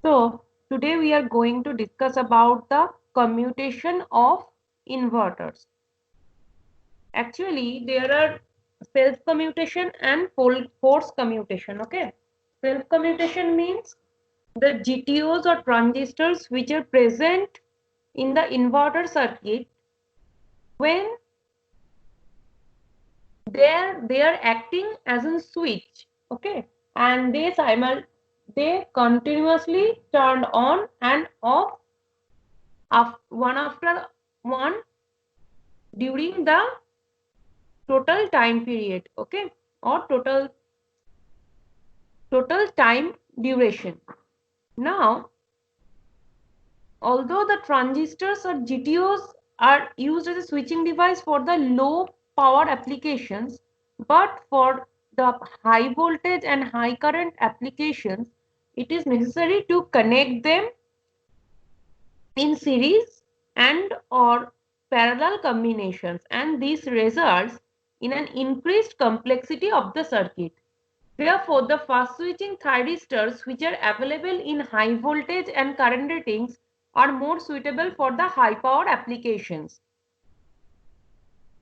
So today we are going to discuss about the commutation of inverters. Actually, there are self commutation and force commutation. Okay, self commutation means the GTOs or transistors which are present in the inverter circuit when they are acting as a switch. Okay, and they continuously turned on and off one after one during the total time period, okay, or total time duration. Now, although the transistors or GTOs are used as a switching device for the low power applications, but for the high voltage and high current applications, it is necessary to connect them in series and or parallel combinations, and this results in an increased complexity of the circuit. Therefore, the fast switching thyristors which are available in high voltage and current ratings are more suitable for the high power applications.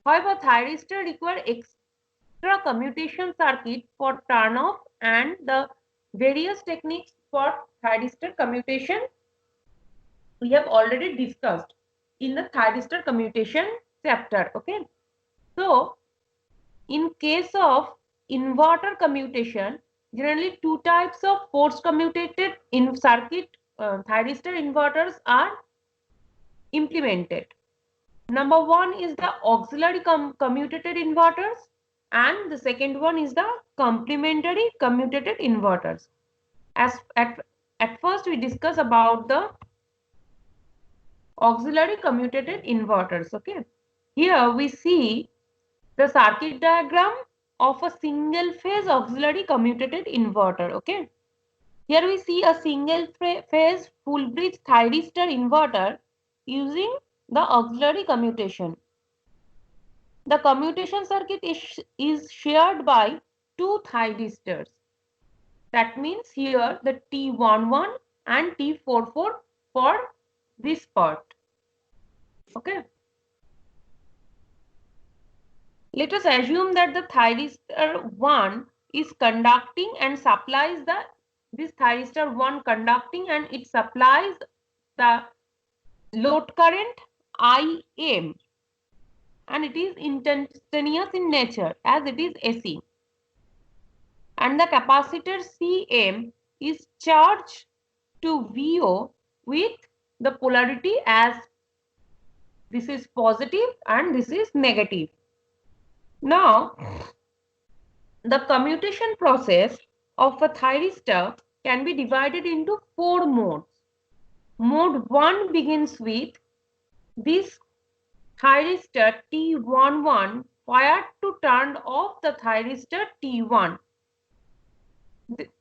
However, thyristors require extra commutation circuit for turn off, and the various techniques for thyristor commutation we have already discussed in the thyristor commutation chapter. Okay, so in case of inverter commutation, generally two types of force commutated in circuit thyristor inverters are implemented. Number one is the auxiliary commutated inverters, and the second one is the complementary commutated inverters. As at first we discuss about the auxiliary commutated inverters. Okay, here we see the circuit diagram of a single phase auxiliary commutated inverter. Okay, here we see a single phase full bridge thyristor inverter using the auxiliary commutation. The commutation circuit is shared by two thyristors. That means here the T11 and T44 for this part. Okay, let us assume that the thyristor 1 is conducting and supplies this thyristor 1 conducting and it supplies the load current IM, and it is instantaneous in nature as it is AC, and the capacitor CM is charged to VO with the polarity as this is positive and this is negative. Now, the commutation process of a thyristor can be divided into four modes. Mode 1 begins with this thyristor T11 fired to turn off the thyristor T1.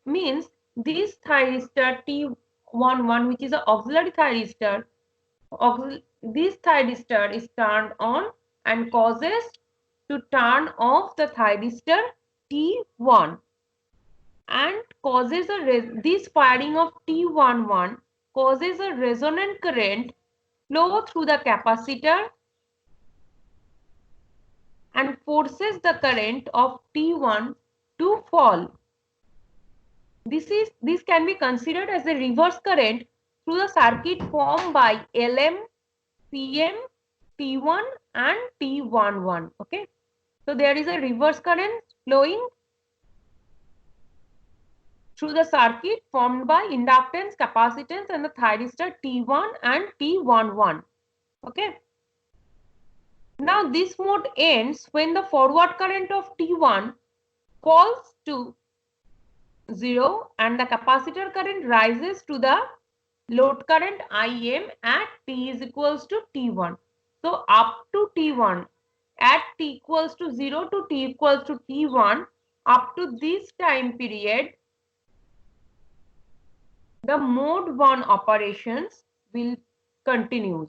Means this thyristor T11, which is an auxiliary thyristor, this thyristor is turned on and causes to turn off the thyristor T1, and causes this firing of T11 causes a resonant current flow through the capacitor and forces the current of T1 to fall. This can be considered as a reverse current through the circuit formed by LM, CM, T1 and T11. Okay, so there is a reverse current flowing through the circuit formed by inductance, capacitance and the thyristor T1 and T11. Okay, now this mode ends when the forward current of T1 falls to 0 and the capacitor current rises to the load current IM at T is equals to T1. So up to T1, at T equals to 0 to T equals to T1, up to this time period, the mode 1 operations will continue.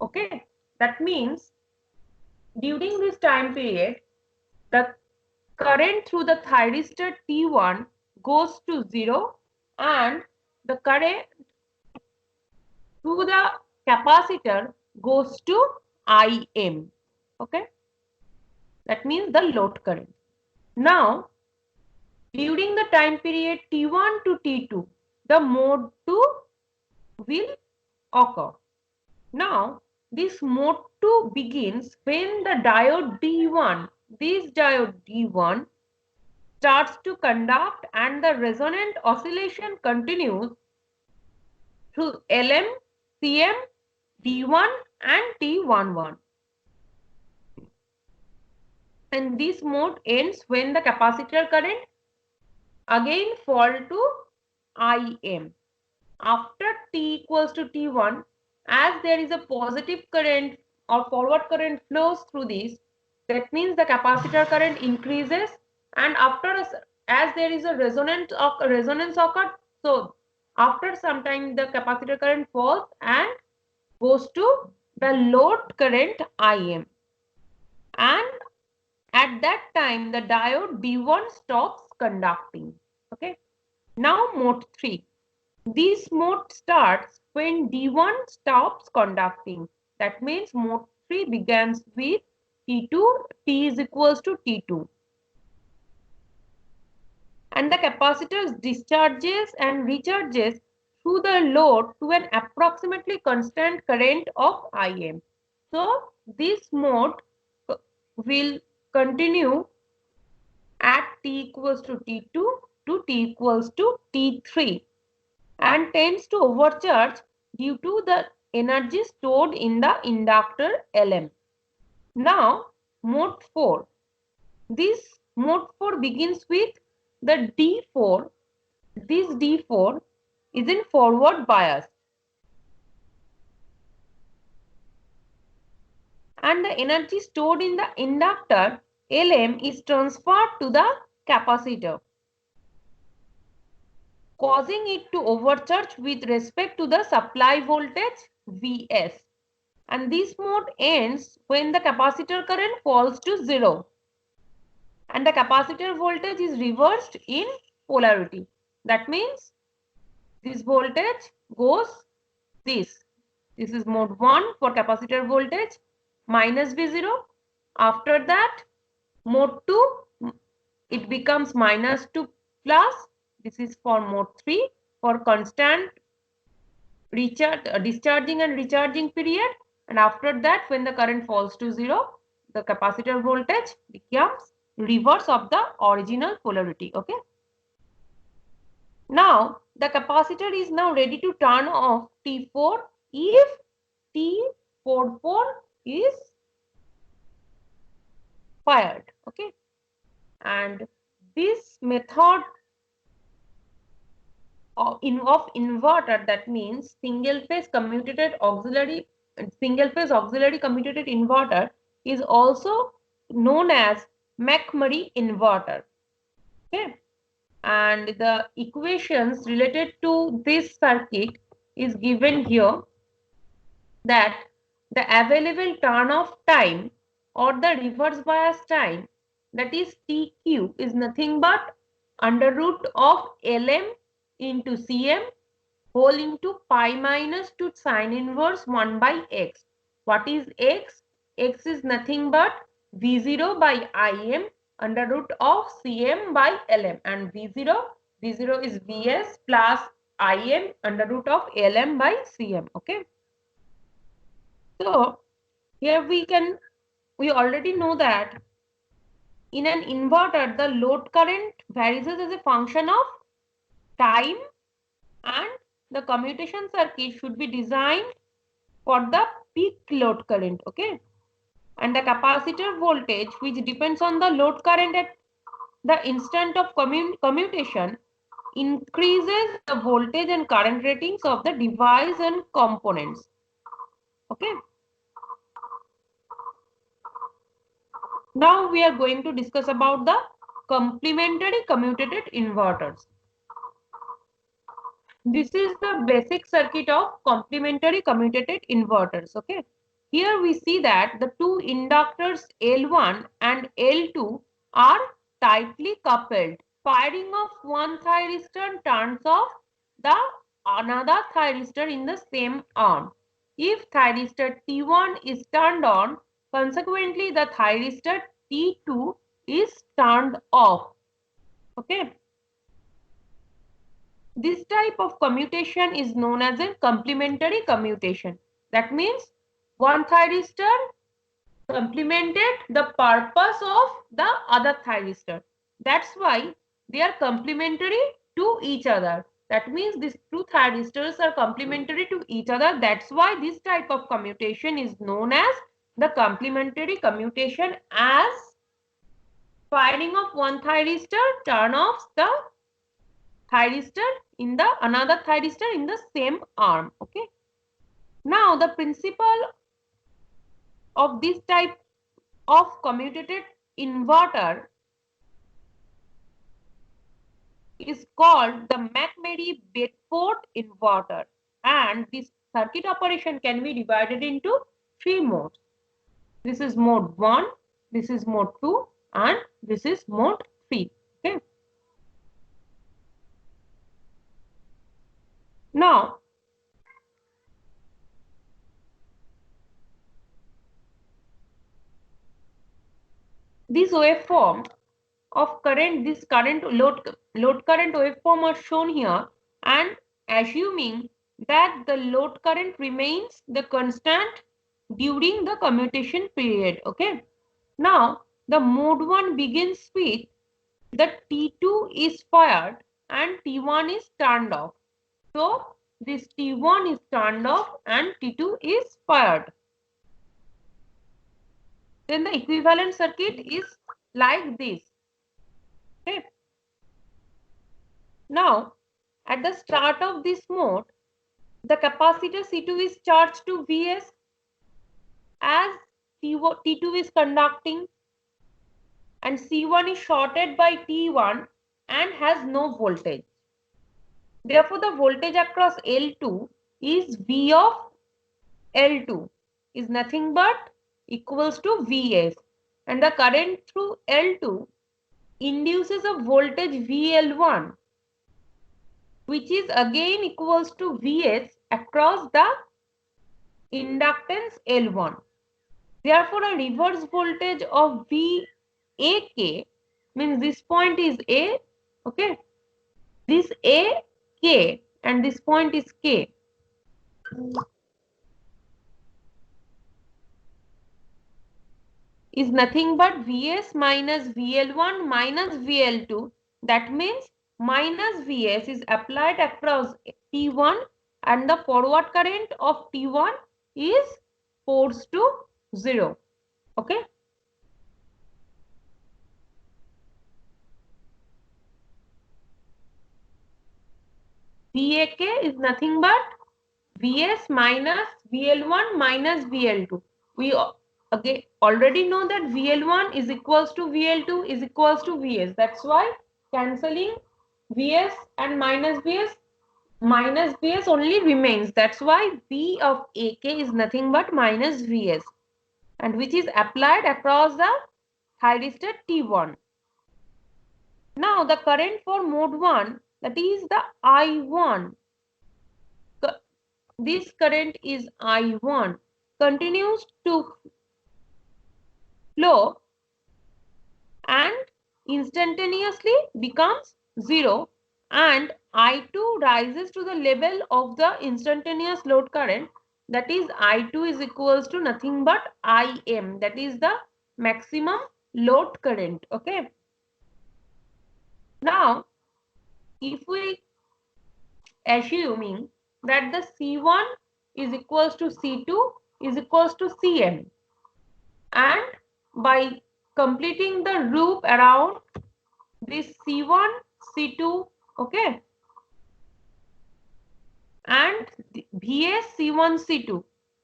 Okay, that means during this time period, the current through the thyristor T1 goes to 0 and the current through the capacitor goes to Im. Okay, that means the load current. Now, during the time period T1 to T2, the mode 2 will occur. Now, this mode 2 begins when the diode D1, this diode D1 starts to conduct and the resonant oscillation continues through LM, CM, D1 and T11. And this mode ends when the capacitor current again fall to Im. After T equals to T1, as there is a positive current or forward current flows through this, that means the capacitor current increases, and as there is a resonance occur, so after some time the capacitor current falls and goes to the load current Im, and at that time the diode D1 stops conducting. Okay, now mode 3. This mode starts when D1 stops conducting. That means mode 3 begins with T2, T is equals to T2. And the capacitor discharges and recharges through the load to an approximately constant current of Im. So this mode will continue at T equals to T2 to T equals to T3 and tends to overcharge due to the energy stored in the inductor Lm. Now, mode 4. This mode 4 begins with the D4. This D4 is in forward bias. And the energy stored in the inductor Lm is transferred to the capacitor, causing it to overcharge with respect to the supply voltage Vs. And this mode ends when the capacitor current falls to 0 and the capacitor voltage is reversed in polarity. That means this voltage goes this. This is mode 1 for capacitor voltage minus V0. After that, mode 2, it becomes minus 2 plus. This is for mode 3 for constant discharging and recharging period. And after that, when the current falls to 0, the capacitor voltage becomes reverse of the original polarity. Okay. Now, the capacitor is now ready to turn off T4 if T44 is fired. Okay. And this method of inverter, that means single phase auxiliary commutated inverter, is also known as McMurray inverter. Okay, and the equations related to this circuit is given here, that the available turn off time or the reverse bias time, that is TQ, is nothing but under root of Lm into Cm whole into pi minus 2 sine inverse 1 by x. What is x? X is nothing but V0 by Im under root of Cm by Lm, and V0 is Vs plus Im under root of Lm by Cm. Okay. So here we already know that in an inverter the load current varies as a function of time, and the commutation circuit should be designed for the peak load current. Okay, and the capacitor voltage, which depends on the load current at the instant of commutation, increases the voltage and current ratings of the device and components. Okay, now we are going to discuss about the complementary commutated inverters. This is the basic circuit of complementary commutated inverters. Okay, here we see that the two inductors L1 and L2 are tightly coupled. Firing of one thyristor turns off the another thyristor in the same arm. If thyristor T1 is turned on, consequently the thyristor T2 is turned off. Okay. This type of commutation is known as a complementary commutation. That means one thyristor complemented the purpose of the other thyristor. That's why they are complementary to each other. That means these two thyristors are complementary to each other. That's why this type of commutation is known as the complementary commutation, as firing of one thyristor turn off the thyristor in the another thyristor in the same arm. Okay. Now the principle of this type of commutated inverter is called the McMurray-Bedford inverter, and this circuit operation can be divided into three modes. This is mode 1, this is mode 2, and this is mode 3. Okay. Now, this waveform of current, this current load current waveform are shown here, and assuming that the load current remains the constant during the commutation period. Okay. Now the mode 1 begins with the T2 is fired and T1 is turned off. So this T1 is turned off and T2 is fired. Then the equivalent circuit is like this. Okay. Now, at the start of this mode, the capacitor C2 is charged to Vs as T2 is conducting, and C1 is shorted by T1 and has no voltage. Therefore, the voltage across L2 is V of L2 is nothing but equals to Vs, and the current through L2 induces a voltage VL1, which is again equals to Vs across the inductance L1. Therefore, a reverse voltage of VAK means this point is A, okay, this A, K, and this point is K. Is nothing but Vs minus VL1 minus VL2. That means minus Vs is applied across T1, and the forward current of T1 is forced to 0. Okay. VAK is nothing but Vs minus VL1 minus VL2. We again already know that VL1 is equals to VL2 is equals to Vs. That's why cancelling Vs and minus Vs only remains. That's why V of AK is nothing but minus Vs, and which is applied across the thyristor T1. Now the current for mode 1, that is the I1. This current is I1, continues to flow and instantaneously becomes 0, and I2 rises to the level of the instantaneous load current, that is I2 is equals to nothing but Im, that is the maximum load current. Okay. Now if we assuming that the C1 is equals to C2 is equals to Cm, and by completing the loop around this C1, C2, okay, and Vs C1, C2,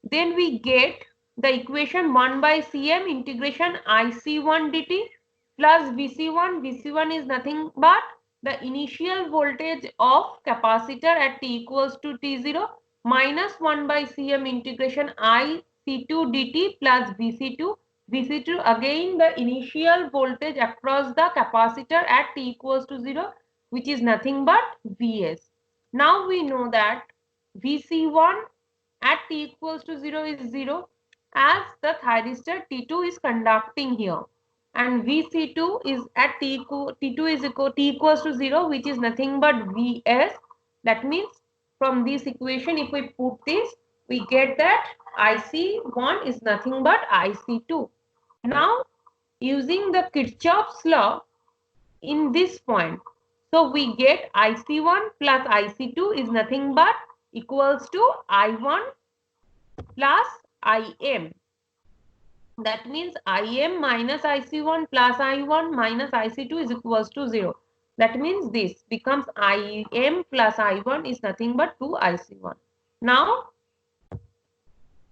then we get the equation 1 by Cm integration IC1 dt plus Vc1. Vc1 is nothing but the initial voltage of capacitor at t equals to T0 minus 1 by Cm integration IC2 dt plus Vc2. Vc2 again the initial voltage across the capacitor at t equals to 0, which is nothing but Vs. Now we know that Vc1 at t equals to 0 is 0, as the thyristor T2 is conducting here, and Vc2 is at T2 is T equals to 0, which is nothing but Vs. That means from this equation, if we put this, we get that Ic1 is nothing but Ic2. Now using the Kirchhoff's law in this point, so we get Ic1 plus Ic2 is nothing but equals to I1 plus Im. That means Im minus Ic1 plus I1 minus Ic2 is equals to 0. That means this becomes Im plus I1 is nothing but 2 Ic1. Now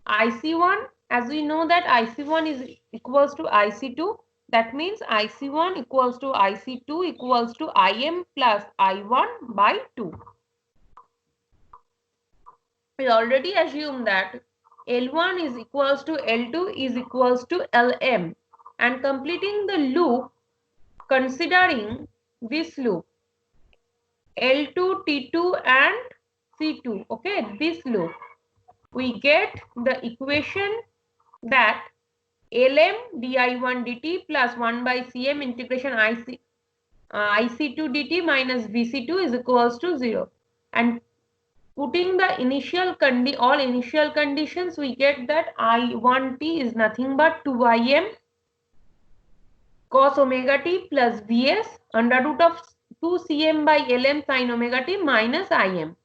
Ic1, as we know that Ic1 is equals to Ic2, that means Ic1 equals to Ic2 equals to Im plus I1 by 2. We already assumed that L1 is equals to L2 is equals to Lm, and completing the loop, considering this loop L2, T2 and C2, okay, this loop, we get the equation that Lm di1 dt plus 1 by Cm integration Ic2 dt minus Vc2 is equals to 0. And putting the all initial conditions, we get that I1t is nothing but 2Im cos omega t plus Vs under root of 2Cm by Lm sin omega t minus Im.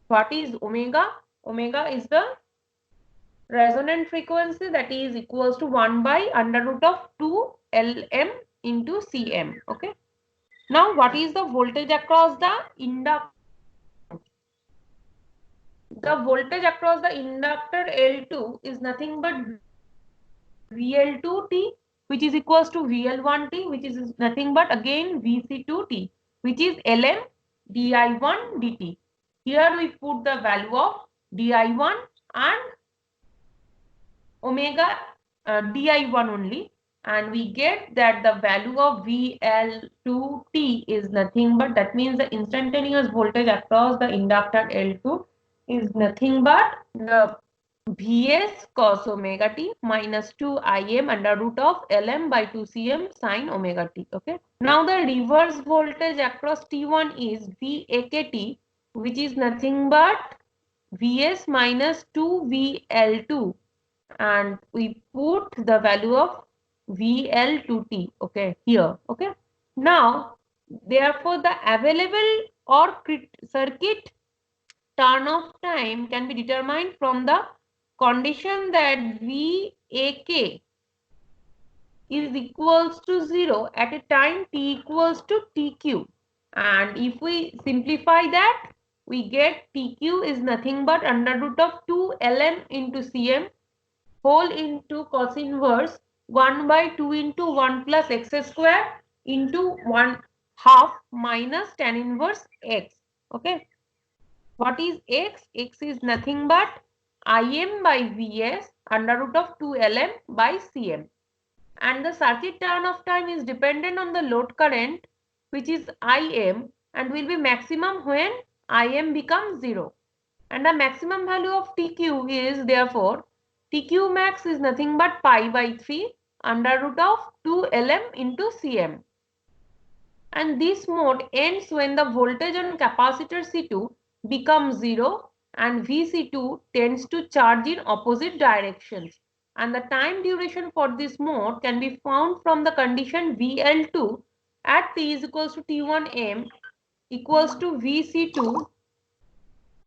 What is omega? Omega is the resonant frequency, that is equals to 1 by under root of 2 Lm into Cm. Okay. Now what is the voltage across the inductor? The voltage across the inductor L2 is nothing but VL2T, which is equals to VL1T, which is nothing but again VC2T, which is Lm di1 dt. Here we put the value of di1 and omega di1 only, and we get that the value of VL2T is nothing but, that means the instantaneous voltage across the inductor L2 is nothing but the Vs cos omega t minus 2 Im under root of Lm by 2 Cm sin omega t. Okay. Now the reverse voltage across T1 is Vakt, which is nothing but Vs minus 2 VL2, and we put the value of VL2T, okay, here. Okay. Now therefore the available or circuit turn off time can be determined from the condition that Vak is equals to 0 at a time t equals to Tq, and if we simplify that, we get Tq is nothing but under root of 2 Lm into Cm whole into cos inverse 1 by 2 into 1 plus x square into 1 half minus tan inverse x. Okay. What is x? X is nothing but Im by Vs under root of 2 Lm by Cm. And the circuit turn off time is dependent on the load current, which is Im, and will be maximum when Im becomes 0. And the maximum value of Tq is therefore Tq max is nothing but pi by 3 under root of 2 Lm into Cm. And this mode ends when the voltage on capacitor C2 becomes 0 and Vc2 tends to charge in opposite directions. And the time duration for this mode can be found from the condition VL2 at t is equals to T1m equals to Vc2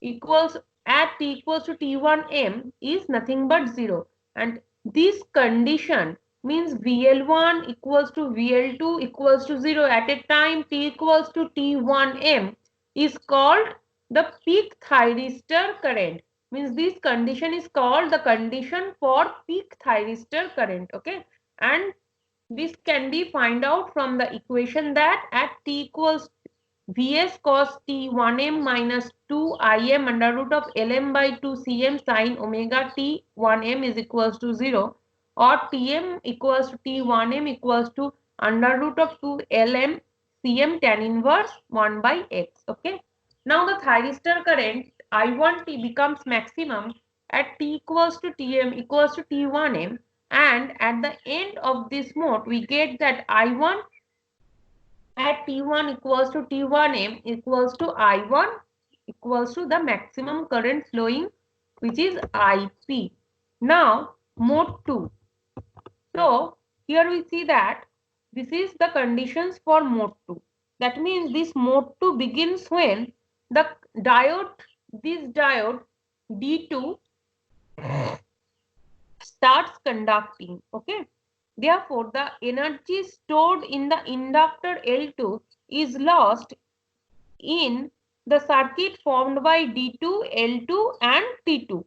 equals at t equals to T1m is nothing but 0. And this condition means VL1 equals to VL2 equals to 0 at a time t equals to T1m is called the peak thyristor current. Means this condition is called the condition for peak thyristor current. Okay. And this can be find out from the equation that at t equals Vs cos t 1m minus 2 Im under root of Lm by 2 Cm sin omega t 1m is equals to 0, or Tm equals to t 1m equals to under root of 2 Lm Cm tan inverse 1 by x. Okay. Now the thyristor current I1t becomes maximum at t equals to Tm equals to T1m, and at the end of this mode we get that I1 at T1 equals to T1m equals to I1 equals to the maximum current flowing, which is IP. Now mode 2. So here we see that this is the conditions for mode 2. That means this mode 2 begins when the this diode D2 starts conducting. Okay. Therefore, the energy stored in the inductor L2 is lost in the circuit formed by D2, L2 and T2.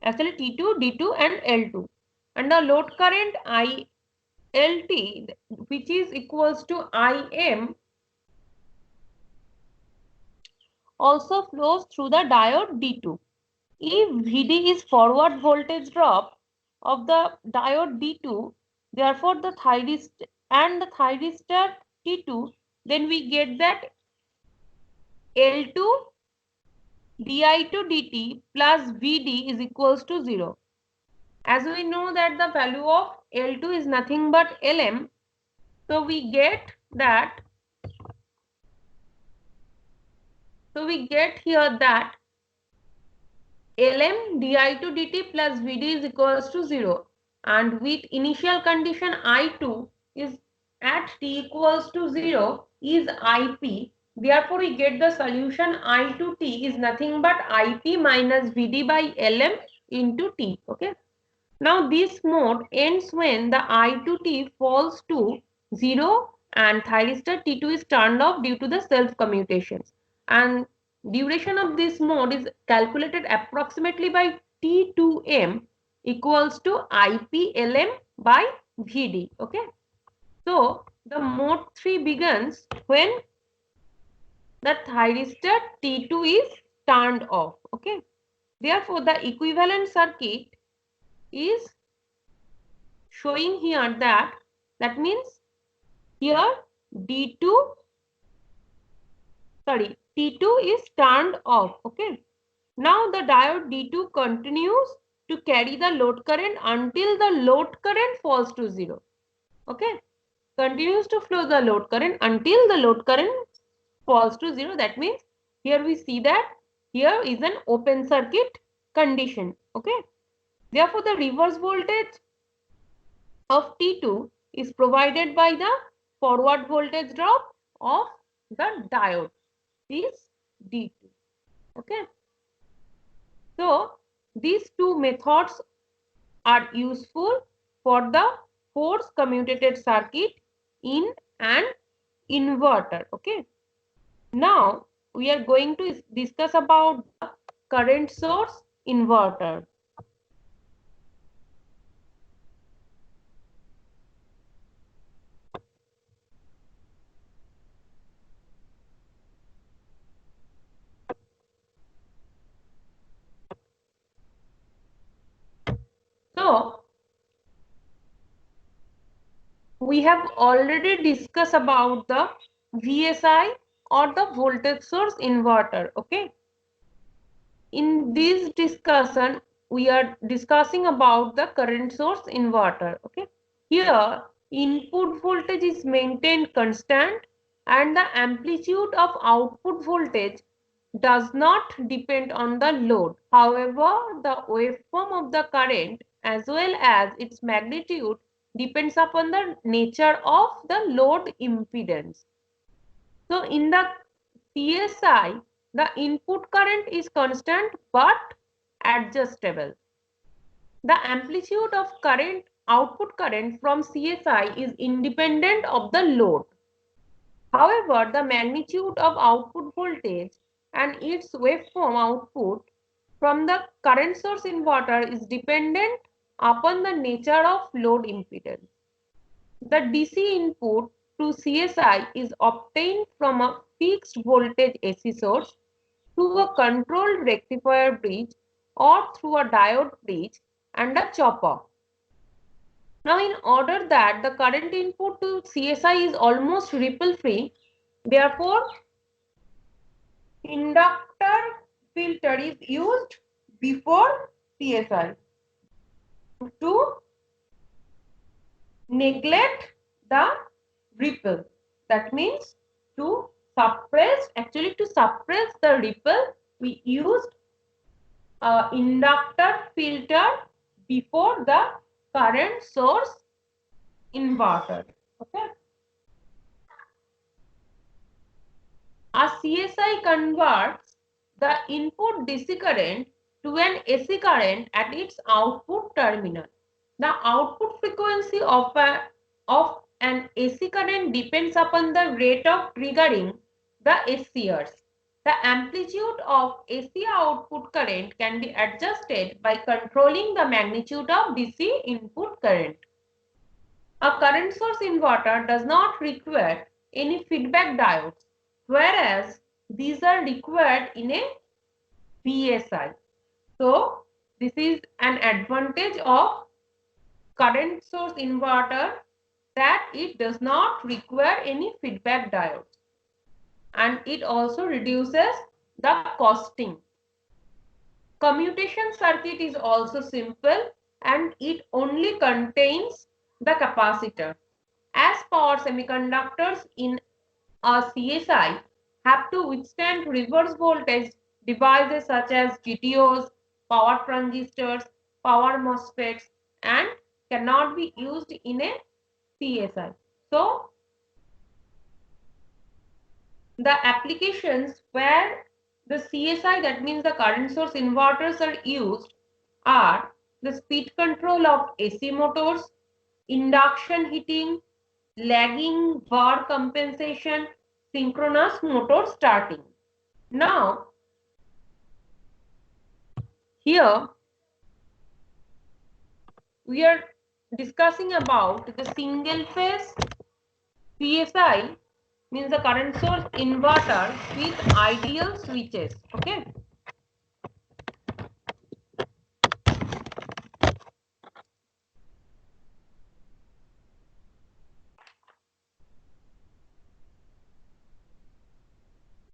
Actually T2, D2 and L2. And the load current ILT, which is equals to Im, also flows through the diode D2. If Vd is forward voltage drop of the diode D2, therefore the thyristor and the thyristor T2, then we get that L2 di2 dt plus Vd is equals to 0. As we know that the value of L2 is nothing but Lm, so we get that, here that Lm di2 dt plus Vd is equals to 0, and with initial condition I2 is at t equals to 0 is Ip. Therefore, we get the solution I2t is nothing but Ip minus Vd by Lm into t. Okay. Now this mode ends when the I2t falls to 0 and thyristor T2 is turned off due to the self commutations, and duration of this mode is calculated approximately by T2m equals to IPLM by Vd. Okay. So the mode 3 begins when the thyristor T2 is turned off. Okay. Therefore, the equivalent circuit is showing here that means here T2 is turned off. Okay. Now the diode D2 continues to carry the load current until the load current falls to 0. Okay. Continues to flow the load current until the load current falls to 0. That means here we see that here is an open circuit condition. Okay. Therefore, the reverse voltage of T2 is provided by the forward voltage drop of the diode is D2. Okay. So these two methods are useful for the force commutated circuit in an inverter. Okay. Now we are going to discuss about the current source inverter. So we have already discussed about the VSI or the voltage source inverter. Okay. In this discussion, we are discussing about the current source inverter. Okay. Here, input voltage is maintained constant and the amplitude of output voltage does not depend on the load. However, the waveform of the current as well as its magnitude depends upon the nature of the load impedance. So in the CSI, the input current is constant but adjustable. The amplitude of output current from CSI is independent of the load. However, the magnitude of output voltage and its waveform output from the current source inverter is dependent upon the nature of load impedance. The DC input to CSI is obtained from a fixed voltage AC source through a controlled rectifier bridge or through a diode bridge and a chopper. Now, in order that the current input to CSI is almost ripple free, therefore inductor filter is used before CSI to neglect the ripple. That means to suppress the ripple, we used inductor filter before the current source inverter. Okay. A CSI converts the input DC current to an AC current at its output terminal. The output frequency of an AC current depends upon the rate of triggering the SCRs. The amplitude of AC output current can be adjusted by controlling the magnitude of DC input current. A current source inverter does not require any feedback diodes, whereas these are required in a VSI. So, this is an advantage of current source inverter, that it does not require any feedback diodes, and it also reduces the costing. Commutation circuit is also simple and it only contains the capacitor. As power semiconductors in a CSI have to withstand reverse voltage devices such as GTOs, power transistors, power MOSFETs, and cannot be used in a CSI. So, the applications where the CSI, that means the current source inverters, are used are the speed control of AC motors, induction heating, lagging var compensation, synchronous motor starting. Now, here we are discussing about the single phase CSI, means the current source inverter with ideal switches. Okay.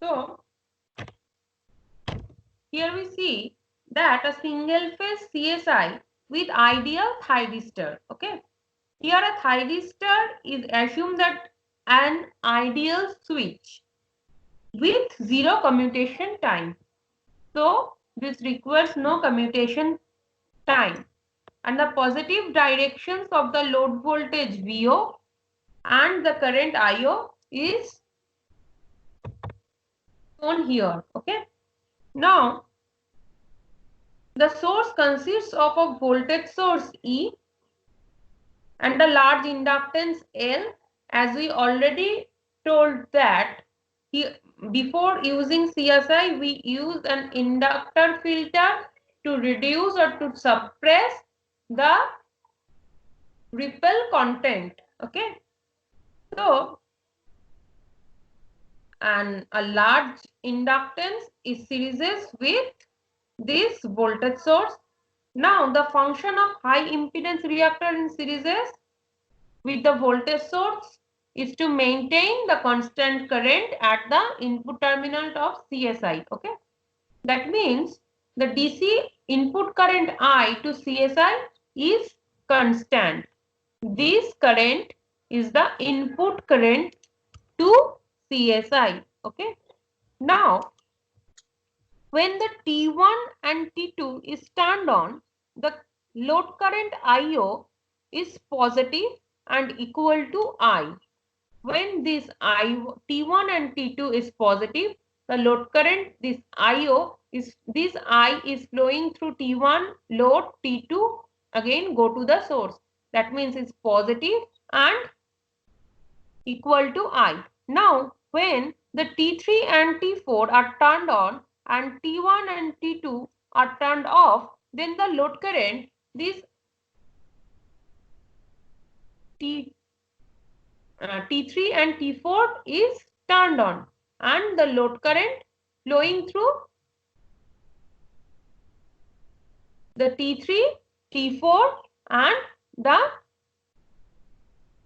So, here we see that a single phase CSI with ideal thyristor. Okay. Here a thyristor is assumed that an ideal switch with zero commutation time. So, this requires no commutation time. And the positive directions of the load voltage VO and the current IO is shown here. Okay. Now, the source consists of a voltage source E and a large inductance L, as we already told that before using CSI we use an inductor filter to reduce or to suppress the ripple content. Okay. So, and a large inductance is series with this voltage source. Now, the function of high impedance reactor in series with the voltage source is to maintain the constant current at the input terminal of CSI. Okay. That means the DC input current I to CSI is constant. This current is the input current to CSI. Okay. Now, when the T1 and T2 is turned on, the load current IO is positive and equal to I. When this T1 and T2 is positive, the load current, this I is flowing through T1 load, T2 again go to the source. That means it's positive and equal to I. Now, when the T3 and T4 are turned on and T1 and T2 are turned off, then the load current, this T3 and T4 is turned on and the load current flowing through the T3, T4 and the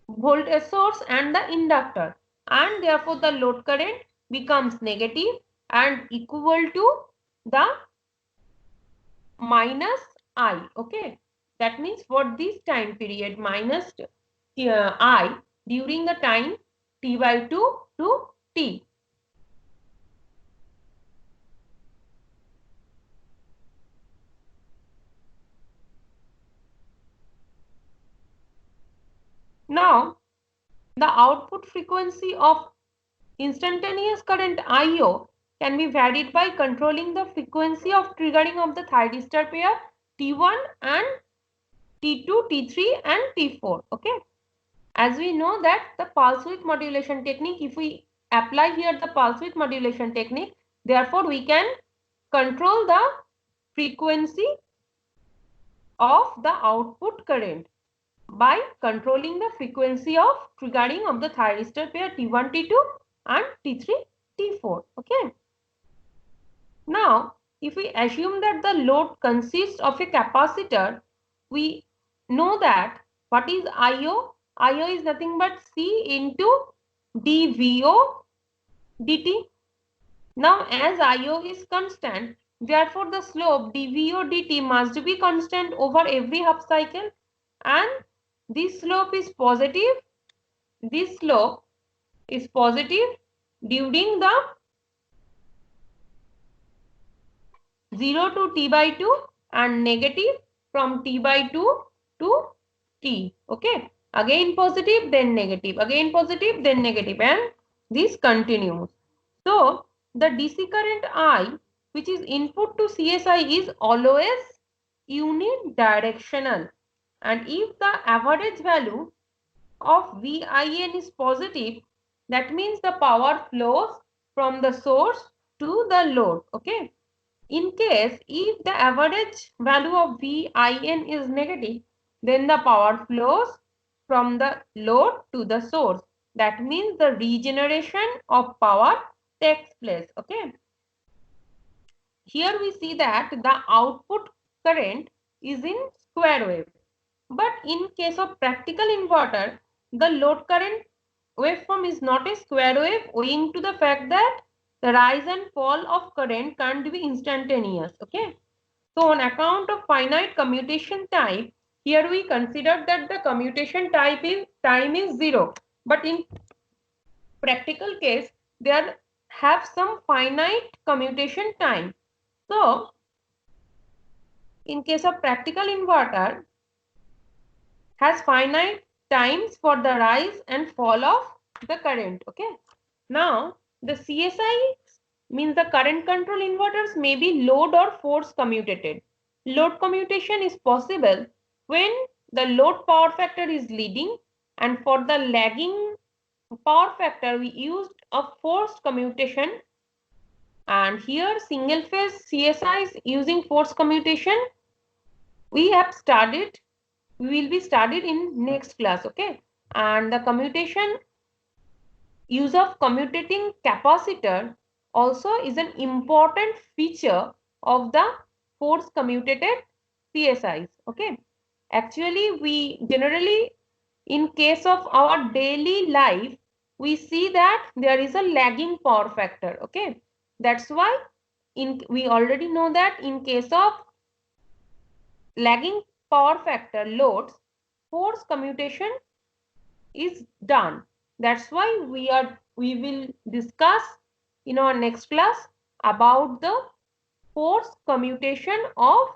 voltage source and the inductor, and therefore the load current becomes negative and equal to the minus I. Okay, that means for this time period minus I during the time t by 2 to t. Now, the output frequency of instantaneous current IO can be varied by controlling the frequency of triggering of the thyristor pair T1 and T2, T3 and T4. Okay. As we know that the pulse width modulation technique, if we apply here the pulse width modulation technique, therefore we can control the frequency of the output current by controlling the frequency of triggering of the thyristor pair T1, T2 and T3, T4. Okay. Now, if we assume that the load consists of a capacitor, we know that what is IO? IO is nothing but C into dVO dt. Now, as IO is constant, therefore the slope dVO dt must be constant over every half cycle, and this slope is positive. This slope is positive during the 0 to t by 2 and negative from t by 2 to t. Okay. Again positive, then negative. Again positive, then negative. And this continues. So, the DC current I, which is input to CSI, is always unidirectional. And if the average value of VIN is positive, that means the power flows from the source to the load. Okay. In case if the average value of VIN is negative, then the power flows from the load to the source. That means the regeneration of power takes place. Okay. Here we see that the output current is in square wave. But in case of practical inverter, the load current waveform is not a square wave owing to the fact that the rise and fall of current can't be instantaneous. Okay. So on account of finite commutation type, here we consider that the commutation type is time is 0. But in practical case, there have some finite commutation time. So in case of practical inverter, has finite times for the rise and fall of the current. Okay. Now the CSI means the current control inverters may be load or force commutated. Load commutation is possible when the load power factor is leading, and for the lagging power factor we used a forced commutation, and here single phase CSI is using forced commutation. We have studied, we will be studied in next class. Okay. And the commutation use of commutating capacitor also is an important feature of the force commutated CSIs. Okay. Actually, we generally, in case of our daily life, we see that there is a lagging power factor. Okay. That's why we already know that in case of lagging power factor loads, force commutation is done. That's why we will discuss in our next class about the force commutation of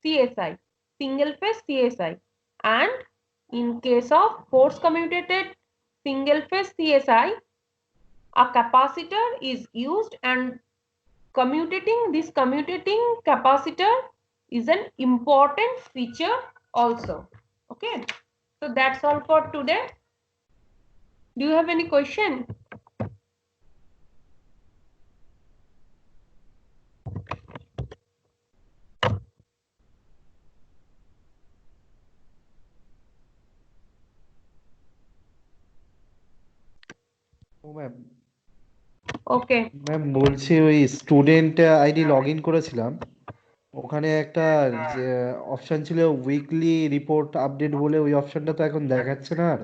CSI, single phase CSI. And in case of force commutated single phase CSI, a capacitor is used, and this commutating capacitor is an important feature also. Okay. So that's all for today. Do you have any question? ও ma'am Okay. Ma'am বলছি ওই student ID log in করেছিলাম, ওখানে একটা যে option ছিল weekly report update বলে, ওই অপশনটা তো এখন দেখাচ্ছে না আর।